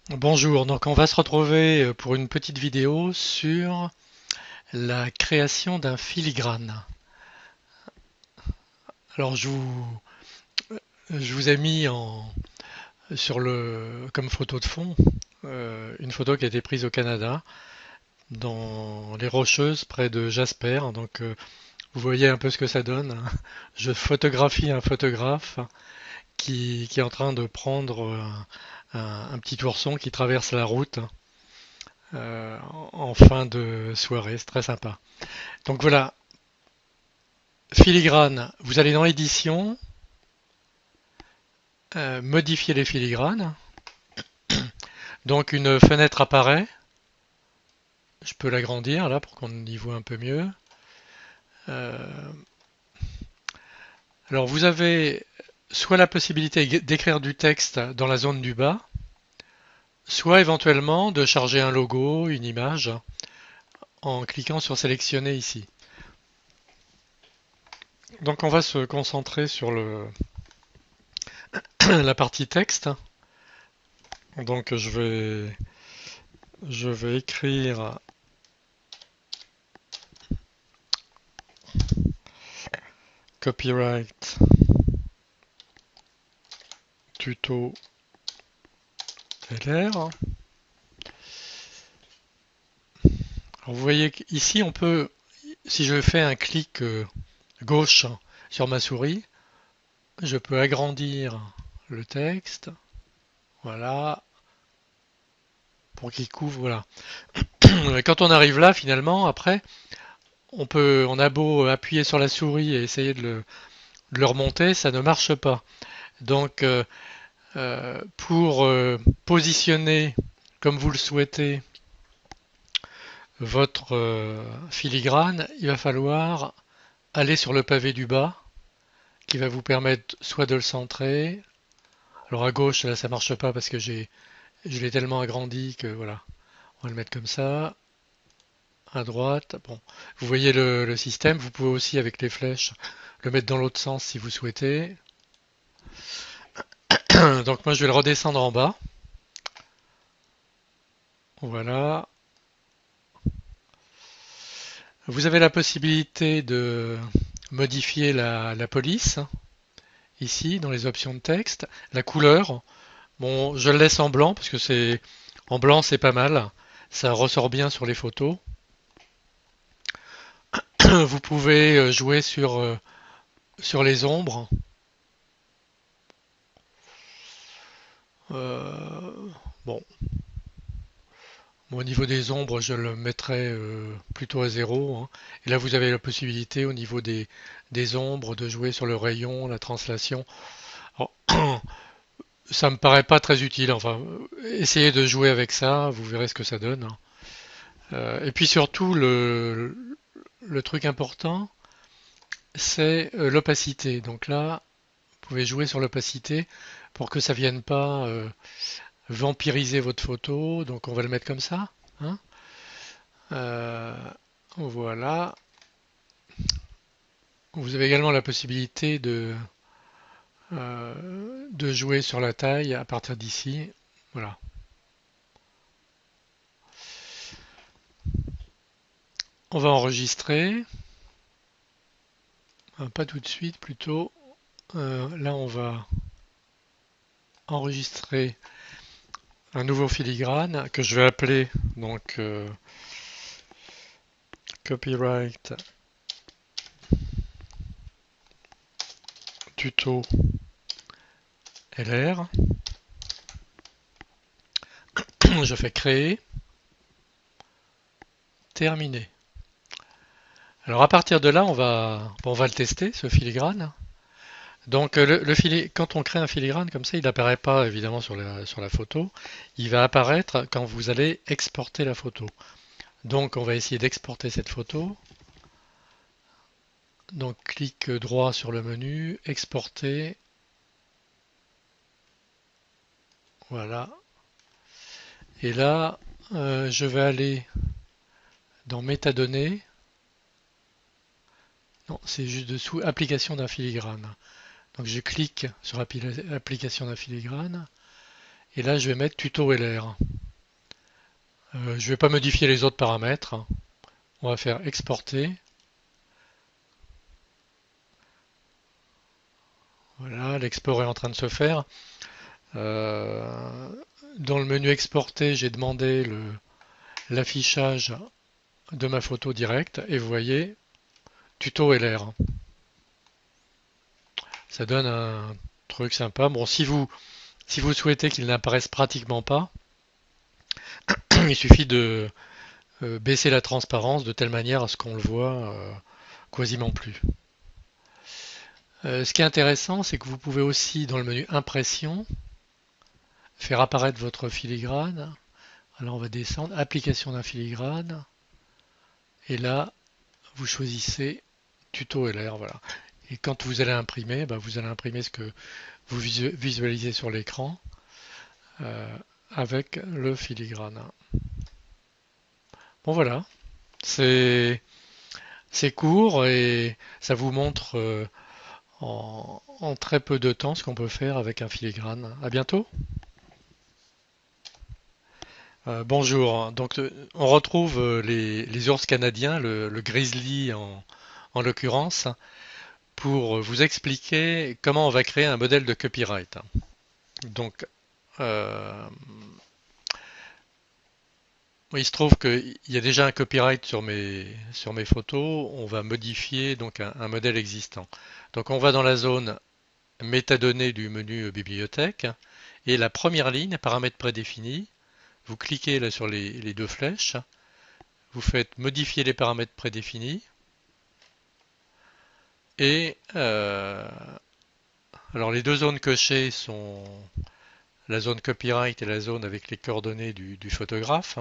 Bonjour, donc on va se retrouver pour une petite vidéo sur la création d'un filigrane. Alors je vous ai mis comme photo de fond une photo qui a été prise au Canada dans les Rocheuses près de Jasper. Donc vous voyez un peu ce que ça donne, hein. Je photographie un photographe qui est en train de prendre un petit ourson qui traverse la route en fin de soirée. C'est très sympa. Donc voilà, filigrane, vous allez dans l'édition, modifier les filigranes. Donc une fenêtre apparaît. Je peux l'agrandir là pour qu'on y voit un peu mieux. Euh, alors vous avez soit la possibilité d'écrire du texte dans la zone du bas, soit éventuellement de charger un logo, une image, en cliquant sur sélectionner ici. Donc on va se concentrer sur la partie texte. Donc je vais écrire copyright tuto LR. Alors vous voyez qu'ici on peut, si je fais un clic gauche sur ma souris, je peux agrandir le texte, voilà, pour qu'il couvre, voilà. Quand on arrive là, finalement, après, on a beau appuyer sur la souris et essayer de le remonter, ça ne marche pas. Donc, pour positionner comme vous le souhaitez votre filigrane, il va falloir aller sur le pavé du bas, qui va vous permettre soit de le centrer. Alors à gauche, là, ça marche pas parce que je l'ai tellement agrandi que voilà, on va le mettre comme ça. À droite, bon, vous voyez le système. Vous pouvez aussi avec les flèches le mettre dans l'autre sens si vous souhaitez. Donc moi, je vais le redescendre en bas. Voilà. Vous avez la possibilité de modifier la police ici dans les options de texte, la couleur. Bon, je le laisse en blanc parce que c'est en blanc, c'est pas mal. Ça ressort bien sur les photos. Vous pouvez jouer sur les ombres. Euh, bon, au niveau des ombres, je le mettrai plutôt à zéro, hein. Et là, vous avez la possibilité au niveau des ombres de jouer sur le rayon, la translation. Alors, ça me paraît pas très utile. Enfin, essayez de jouer avec ça, vous verrez ce que ça donne, hein. Et puis surtout, le truc important, c'est l'opacité. Donc là, vous pouvez jouer sur l'opacité pour que ça vienne pas vampiriser votre photo. Donc on va le mettre comme ça, hein. Euh, voilà. Vous avez également la possibilité de jouer sur la taille à partir d'ici. Voilà. On va enregistrer. Pas tout de suite, plutôt. Là, on va enregistrer un nouveau filigrane que je vais appeler donc copyright tuto LR. Je fais créer, terminer. Alors à partir de là, on va le tester, ce filigrane. Donc quand on crée un filigrane comme ça, il n'apparaît pas évidemment sur la photo. Il va apparaître quand vous allez exporter la photo. Donc on va essayer d'exporter cette photo. Donc clic droit sur le menu, exporter. Voilà. Et là, je vais aller dans métadonnées. Non, c'est juste dessous, application d'un filigrane. Donc je clique sur application d'un filigrane. Et là, je vais mettre tuto LR. Je ne vais pas modifier les autres paramètres. On va faire exporter. Voilà, l'export est en train de se faire. Euh, Dans le menu exporter, j'ai demandé l'affichage de ma photo directe et vous voyez, tuto LR. Ça donne un truc sympa. Bon, si vous souhaitez qu'il n'apparaisse pratiquement pas, il suffit de baisser la transparence de telle manière à ce qu'on le voit quasiment plus. Ce qui est intéressant, c'est que vous pouvez aussi, dans le menu impression, faire apparaître votre filigrane. Alors on va descendre, application d'un filigrane, et là, vous choisissez tuto LR, voilà. Et quand vous allez imprimer, bah, vous allez imprimer ce que vous visualisez sur l'écran euh, avec le filigrane. Bon voilà, c'est c'est court et ça vous montre en très peu de temps ce qu'on peut faire avec un filigrane. À bientôt. Bonjour. Donc on retrouve les ours canadiens, le grizzly en l'occurrence, pour vous expliquer comment on va créer un modèle de copyright. Donc euh, il se trouve qu'il y a déjà un copyright sur mes photos. On va modifier donc un modèle existant. Donc on va dans la zone métadonnées du menu bibliothèque et la première ligne, paramètres prédéfinis. Vous cliquez là sur les deux flèches. Vous faites modifier les paramètres prédéfinis. Et alors les deux zones cochées sont la zone copyright et la zone avec les coordonnées du photographe.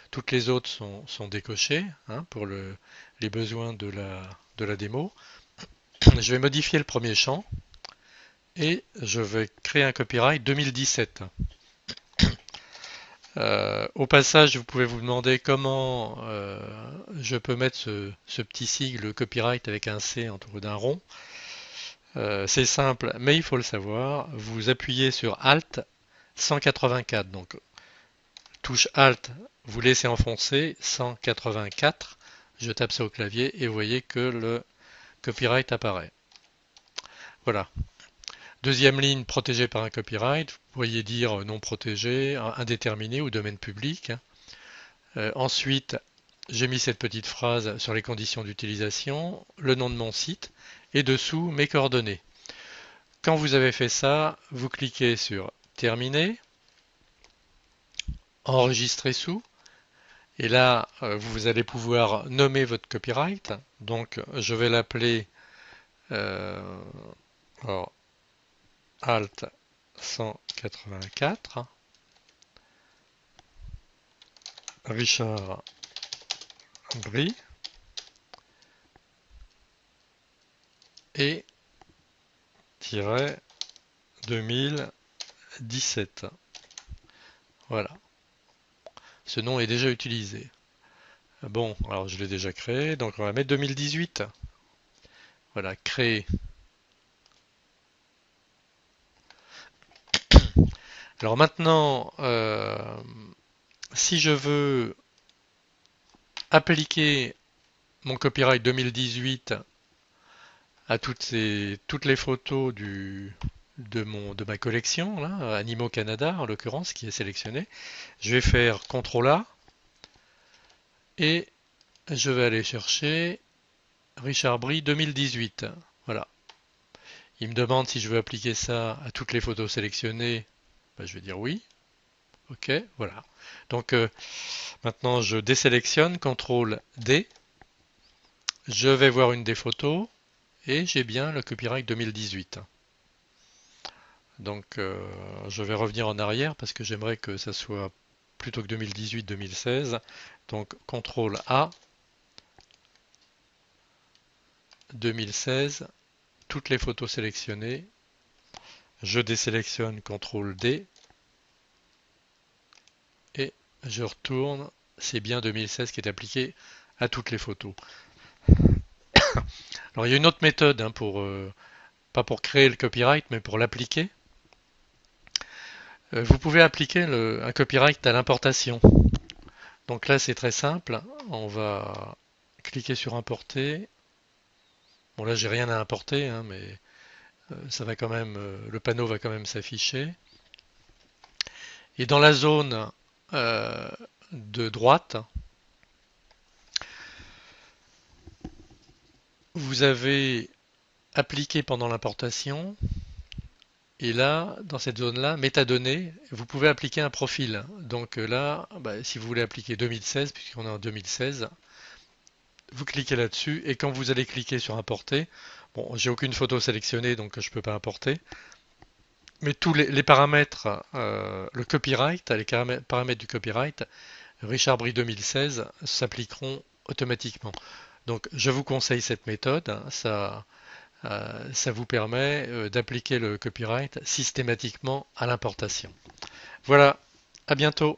Toutes les autres sont décochées hein, pour les besoins de la démo. Je vais modifier le premier champ et je vais créer un copyright 2017. Au passage, vous pouvez vous demander comment je peux mettre ce petit sigle copyright avec un C autour d'un rond. C'est simple, mais il faut le savoir. Vous appuyez sur Alt 184. Donc, touche Alt, vous laissez enfoncer 184. Je tape ça au clavier et vous voyez que le copyright apparaît. Voilà. Deuxième ligne, protégée par un copyright. Vous pourriez dire non protégé, indéterminé ou domaine public. Ensuite, j'ai mis cette petite phrase sur les conditions d'utilisation, le nom de mon site et dessous mes coordonnées. Quand vous avez fait ça, vous cliquez sur Terminer, Enregistrer sous, et là, vous allez pouvoir nommer votre copyright. Donc, je vais l'appeler euh, Alt 184, Richard Brie, et 2017. Voilà. Ce nom est déjà utilisé. Bon, alors je l'ai déjà créé, donc on va mettre 2018. Voilà, créer. Alors maintenant, si je veux appliquer mon copyright 2018 à toutes les photos de ma collection, là, Animaux Canada en l'occurrence, qui est sélectionné, je vais faire CTRL A et je vais aller chercher Richard Brie 2018. Voilà. Il me demande si je veux appliquer ça à toutes les photos sélectionnées. Ben, je vais dire oui. OK, voilà. Donc maintenant je désélectionne, CTRL D. Je vais voir une des photos et j'ai bien le copyright 2018. Donc je vais revenir en arrière parce que j'aimerais que ça soit plutôt que 2018-2016. Donc CTRL A 2016, toutes les photos sélectionnées. Je désélectionne CTRL D et je retourne. C'est bien 2016 qui est appliqué à toutes les photos. Alors il y a une autre méthode pas pour créer le copyright mais pour l'appliquer. Vous pouvez appliquer un copyright à l'importation. Donc là, c'est très simple. On va cliquer sur importer. Bon, là, j'ai rien à importer, hein, mais ça va quand même, le panneau va quand même s'afficher. Et dans la zone euh, de droite, vous avez appliqué pendant l'importation. Et là, dans cette zone-là, métadonnées, vous pouvez appliquer un profil. Donc là, bah, si vous voulez appliquer 2016, puisqu'on est en 2016, vous cliquez là-dessus et quand vous allez cliquer sur importer, bon, j'ai aucune photo sélectionnée donc je ne peux pas importer, mais tous les paramètres, le copyright, les paramètres du copyright, Richard Brie 2016 s'appliqueront automatiquement. Donc je vous conseille cette méthode, hein, ça vous permet d'appliquer le copyright systématiquement à l'importation. Voilà, à bientôt.